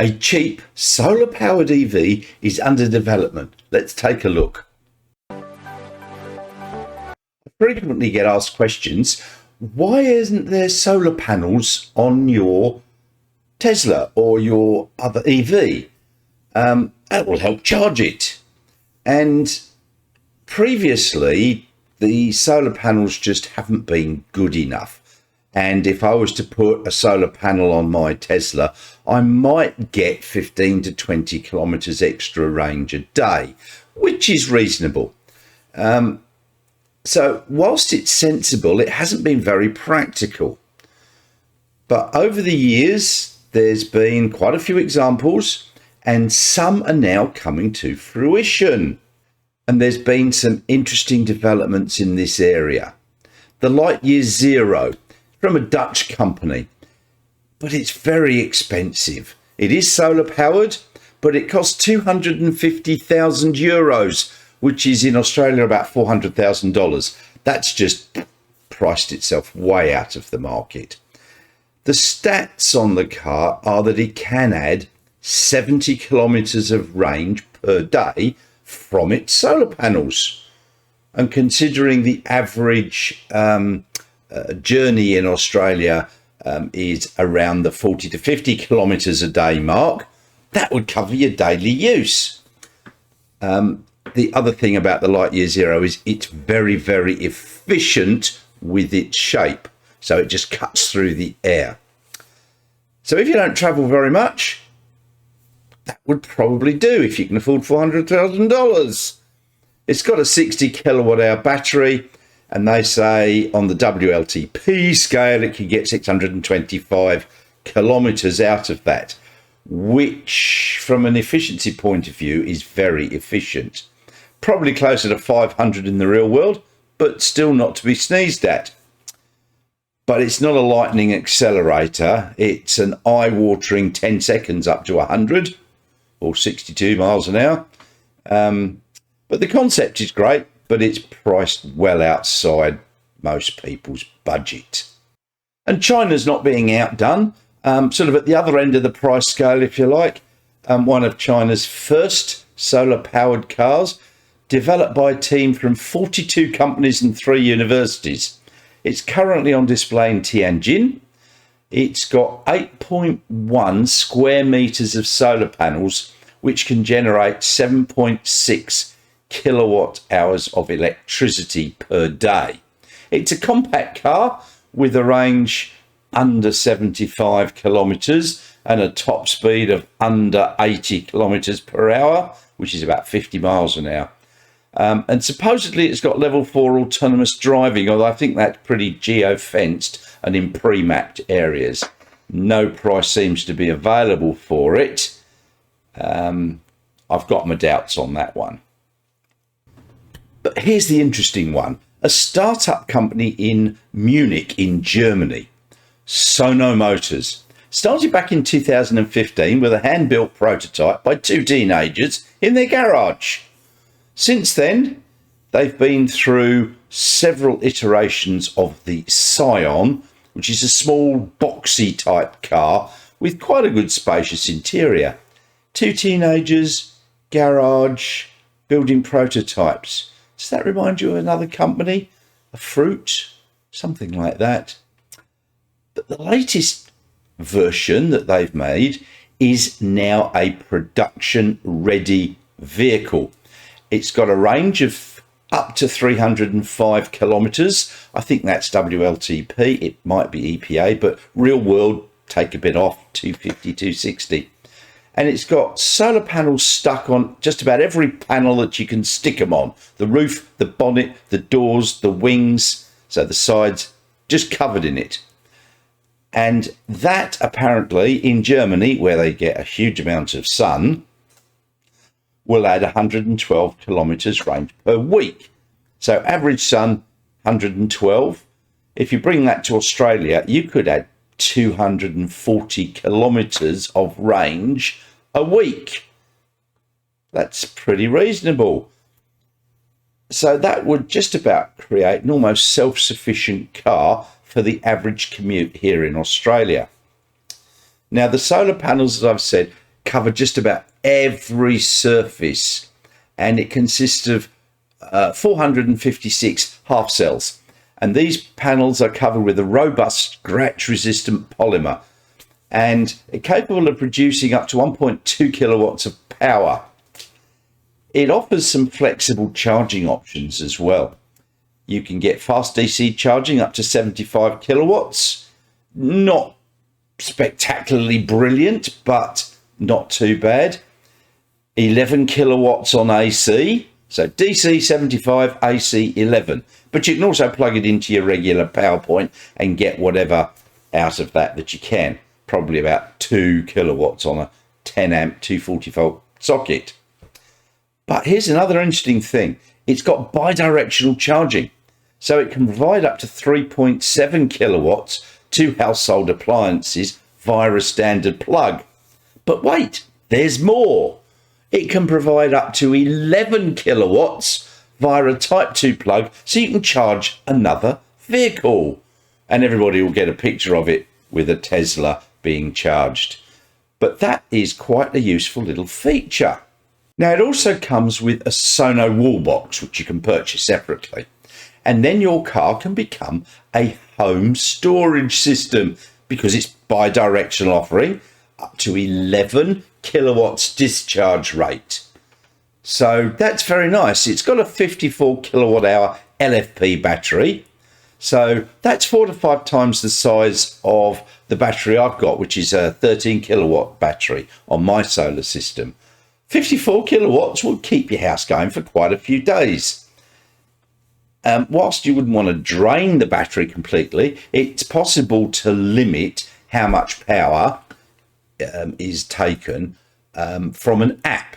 A cheap solar-powered EV is under development. Let's take a look. I frequently get asked questions, why isn't there solar panels on your Tesla or your other EV? That will help charge it. And previously, the solar panels just haven't been good enough. And if I was to put a solar panel on my Tesla, I might get 15 to 20 kilometers extra range a day, which is reasonable. So whilst it's sensible, it hasn't been very practical. But over the years, there's been quite a few examples, and some are now coming to fruition. And there's been some interesting developments in this area. The Lightyear Zero, from a Dutch company, but it's very expensive. It is solar powered, but it costs €250,000, which is in Australia about $400,000. That's just priced itself way out of the market. The stats on the car are that it can add 70 kilometers of range per day from its solar panels. And considering the average journey in Australia is around the 40 to 50 kilometers a day mark, that would cover your daily use. The other thing about the Lightyear Zero is it's very, very efficient with its shape. So it just cuts through the air. So if you don't travel very much, that would probably do if you can afford $400,000. It's got a 60 kilowatt hour battery, and they say on the WLTP scale, it can get 625 kilometers out of that, which from an efficiency point of view is very efficient. Probably closer to 500 in the real world, but still not to be sneezed at. But it's not a lightning accelerator. It's an eye-watering 10 seconds up to 100 or 62 miles an hour. But the concept is great, but it's priced well outside most people's budget. And China's not being outdone, sort of at the other end of the price scale, if you like. One of China's first solar-powered cars, developed by a team from 42 companies and 3 universities. It's currently on display in Tianjin. It's got 8.1 square meters of solar panels, which can generate 7.6 kilowatt hours of electricity per day. It's a compact car with a range under 75 kilometers and a top speed of under 80 kilometers per hour, which is about 50 miles an hour. And supposedly it's got level 4 autonomous driving, although I think that's pretty geo-fenced and in pre-mapped areas. No price seems to be available for it. I've got my doubts on that one. But here's the interesting one. A startup company in Munich in Germany, Sono Motors, started back in 2015 with a hand-built prototype by 2 teenagers in their garage. Since then, they've been through several iterations of the Sion, which is a small boxy type car with quite a good spacious interior. 2 teenagers, garage, building prototypes. Does that remind you of another company? A fruit? Something like that. But the latest version that they've made is now a production ready vehicle. It's got a range of up to 305 kilometers. I think that's WLTP. It might be EPA, but real world, take a bit off, 250, 260. And it's got solar panels stuck on just about every panel that you can stick them on. The roof, the bonnet, the doors, the wings, so the sides, just covered in it. And that apparently in Germany, where they get a huge amount of sun, will add 112 kilometers range per week. So average sun, 112. If you bring that to Australia, you could add 240 kilometers of range a week. That's pretty reasonable. So that would just about create an almost self-sufficient car for the average commute here in Australia. Now, the solar panels, as I've said, cover just about every surface, and it consists of 456 half cells. And these panels are covered with a robust scratch-resistant polymer and are capable of producing up to 1.2 kilowatts of power. It offers some flexible charging options as well. You can get fast DC charging up to 75 kilowatts. Not spectacularly brilliant, but not too bad. 11 kilowatts on AC. So DC 75, AC 11. But you can also plug it into your regular power point and get whatever out of that you can. Probably about 2 kilowatts on a 10 amp 240 volt socket. But here's another interesting thing. It's got bi-directional charging. So it can provide up to 3.7 kilowatts to household appliances via a standard plug. But wait, there's more. It can provide up to 11 kilowatts via a Type 2 plug, so you can charge another vehicle. And everybody will get a picture of it with a Tesla being charged. But that is quite a useful little feature. Now, it also comes with a Sono wall box, which you can purchase separately. And then your car can become a home storage system because it's bi-directional, offering up to 11 kilowatts discharge rate. So that's very nice. It's got a 54 kilowatt hour LFP battery. So that's 4 to 5 times the size of the battery I've got, which is a 13 kilowatt battery on my solar system. 54 kilowatts will keep your house going for quite a few days. Whilst you wouldn't want to drain the battery completely, it's possible to limit how much power is taken from an app.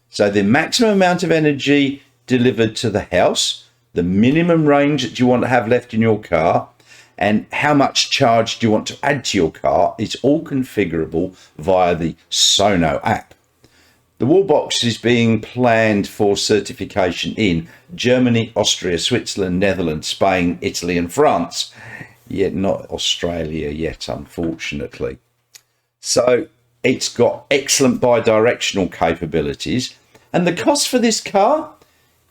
So the maximum amount of energy delivered to the house, the minimum range that you want to have left in your car, and how much charge do you want to add to your car is all configurable via the Sono app. The wall box is being planned for certification in Germany, Austria, Switzerland, Netherlands, Spain, Italy and France. Yet not Australia yet, unfortunately. So it's got excellent bi-directional capabilities. And the cost for this car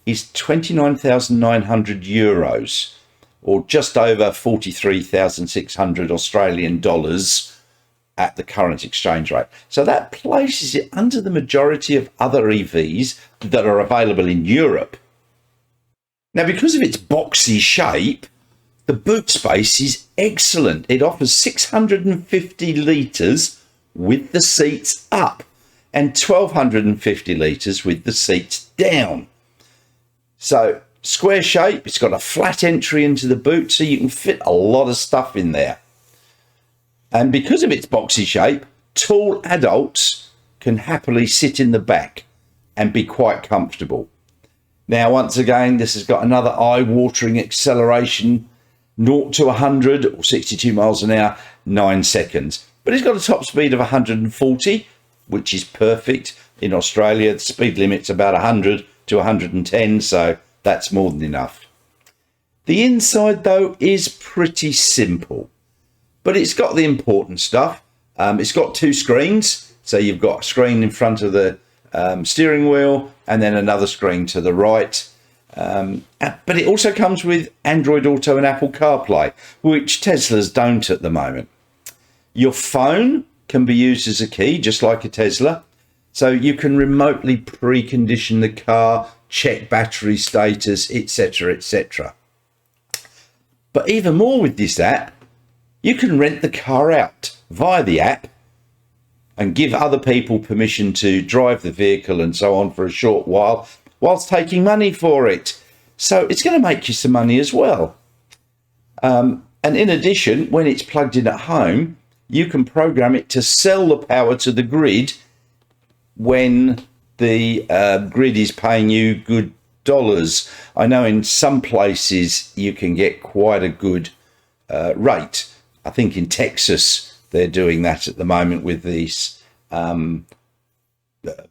is 29,900 euros, or just over 43,600 Australian dollars at the current exchange rate. So that places it under the majority of other EVs that are available in Europe. Now, because of its boxy shape, the boot space is excellent. It offers 650 litres with the seats up and 1,250 litres with the seats down. So square shape, it's got a flat entry into the boot, so you can fit a lot of stuff in there. And because of its boxy shape, tall adults can happily sit in the back and be quite comfortable. Now, once again, this has got another eye-watering acceleration, 0 to 100 or 62 miles an hour, 9 seconds. But it's got a top speed of 140, which is perfect. In Australia, the speed limit's about 100 to 110, so that's more than enough. The inside, though, is pretty simple. But it's got the important stuff. It's got 2 screens. So you've got a screen in front of the steering wheel and then another screen to the right. But it also comes with Android Auto and Apple CarPlay, which Teslas don't at the moment. Your phone can be used as a key, just like a Tesla. So you can remotely precondition the car, check battery status, etc., etc. But even more with this app, you can rent the car out via the app and give other people permission to drive the vehicle and so on for a short while, whilst taking money for it. So it's going to make you some money as well. And in addition, when it's plugged in at home, you can program it to sell the power to the grid when the grid is paying you good dollars. I know in some places you can get quite a good rate. I think in Texas, they're doing that at the moment with this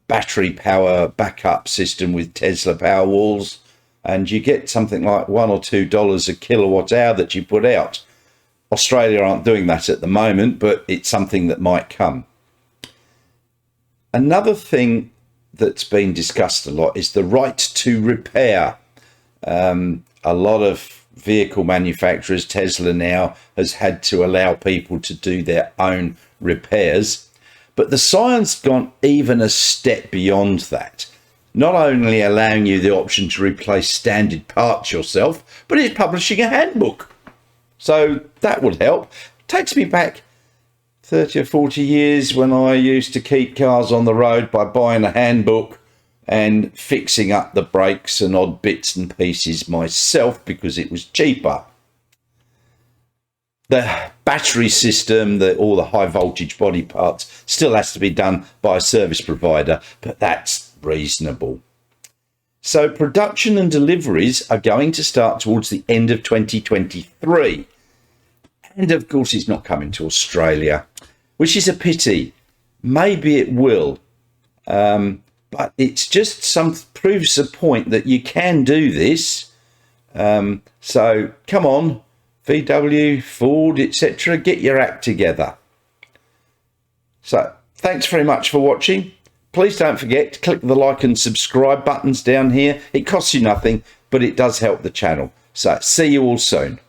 battery power backup system with Tesla Powerwalls. And you get something like $1 or $2 a kilowatt hour that you put out. Australia aren't doing that at the moment, but it's something that might come. Another thing that's been discussed a lot is the right to repair. A lot of vehicle manufacturers, Tesla now, has had to allow people to do their own repairs. But the Sion's gone even a step beyond that. Not only allowing you the option to replace standard parts yourself, but it's publishing a handbook. So that would help. Takes me back 30 or 40 years when I used to keep cars on the road by buying a handbook and fixing up the brakes and odd bits and pieces myself because it was cheaper. The battery system, all the high voltage body parts still has to be done by a service provider, but that's reasonable. So production and deliveries are going to start towards the end of 2023. And of course, it's not coming to Australia, which is a pity. Maybe it will. But it's just proves the point that you can do this. So come on, VW, Ford, etc. Get your act together. So thanks very much for watching. Please don't forget to click the like and subscribe buttons down here. It costs you nothing, but it does help the channel. So see you all soon.